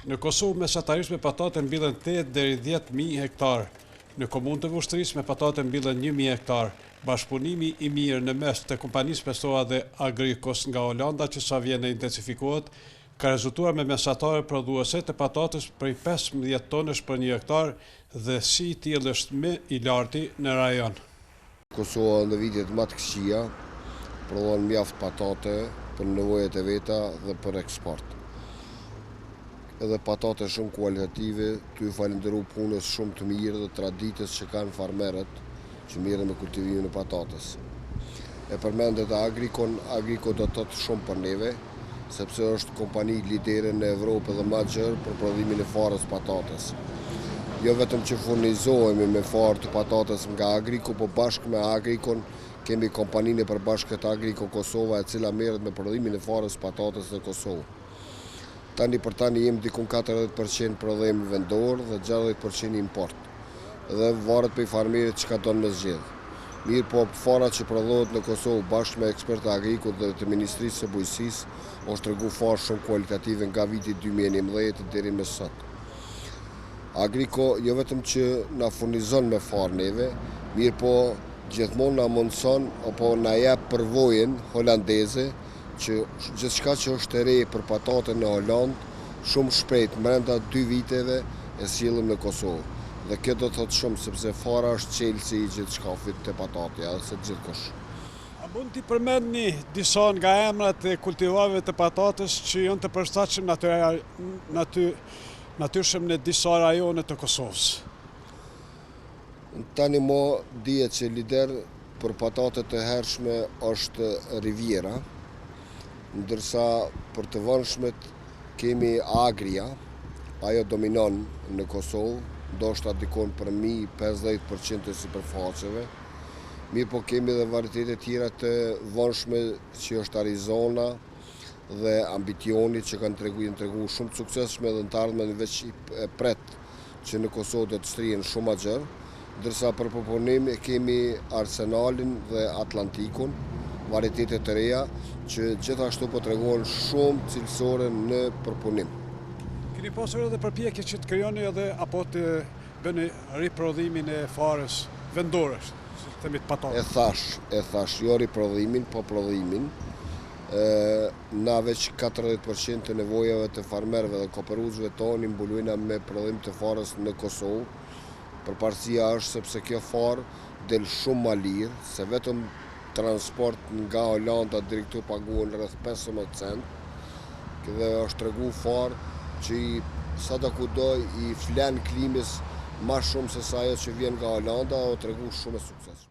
Në Kosovë mesatarisht me patate mbillen 8 deri 10.000 hektar. Në komunë të Vushtrrisë me patate mbillen 1.000 hektar. Bashkëpunimi i mirë në mes të kompanisë Pessoa dhe Agrikos nga Olanda që sa vjen e intensifikohet, ka rezultuar me mesatare prodhuese të patates prej 15 tonësh për 1 hektar dhe si i tillë është më i larti në rajon. Kosova në vitet më të këqija prodhon mjaft patate për nevojat e veta dhe për eksport. Edhe patate shumë kualitative, ty falenderu punës shumë të mirë dhe traditës që kanë farmerët që mirë me kultivimin e patates. E përmendet Agriko do të thotë shumë për neve, sepse është kompani lidere në Evropë dhe më gjerë për prodhimin e farës patates. Jo vetëm që furnizohemi me farë të patates nga Agriko, po bashkë me Agrikon kemi kompaninë e përbashkët Agriko Kosova, e cila merret me prodhimin e farës patates në Kosovë. Tani për tani jemi dikun 40% prodhim vendor dhe 60% import. Dhe varet për farmerit që ka tonë me zgjedh. Mirë po fara që prodhohet në Kosovë bashkë me ekspertë Agriko dhe të Ministrisë së Bujqësisë është tregu farë shumë kualitative nga viti 2011 deri më sot. Agriko jo vetëm që na furnizon me farë neve, mirë po gjithmonë na mundson apo na jep përvojën holandeze që gjithçka që është e re për patatën në Holandë, shumë shpejt, brenda 2 viteve e sillim në Kosovë. Dhe kjo do të thotë shumë, sepse fara është çelësi i gjithçkafit të patatja, se gjithkush. A mund t'i përmendni disa nga emrat e kultivarëve të patates që janë të përshtatshëm natyrshëm në disa rajone të Kosovës? Tani mo dihet që lider për patatet të hershme është Riviera, ndërsa për të vonshmet kemi Agria, ajo dominon në Kosovë, ndoshta dikon për 50% të sipërfaqeve. Mirë po kemi edhe varietete tjera të vonshme që është Arizona dhe Ambitioni që kanë tregu shumë të suksesshme dhe në të ardhmen veç e pret që në Kosovë do të shtrihen shumë më gjerë, ndërsa për përpunim kemi Arsenalin dhe Atlantikun, varietete të reja që gjithashtu po tregojnë shumë cilësore në përpunim. Keni pasur edhe përpjekje që të krijoni edhe apo të bëni riprodhimin e farës vendore, si themi të patates? E thash, jo riprodhimin, po prodhimin. Na veç 40% të nevojave të farmerëve dhe kooperuzëve tonë mbuluina me prodhim të farës në Kosovë. Përparësia është sepse kjo farë del shumë më lirë, se vetëm transport nga Holanda deri këtu paguhen rreth 15 cent, dhe është tregu farë që sadakudo i flen klimës më shumë se sa ajo që vjen nga Holanda, o tregu shumë e suksesshëm.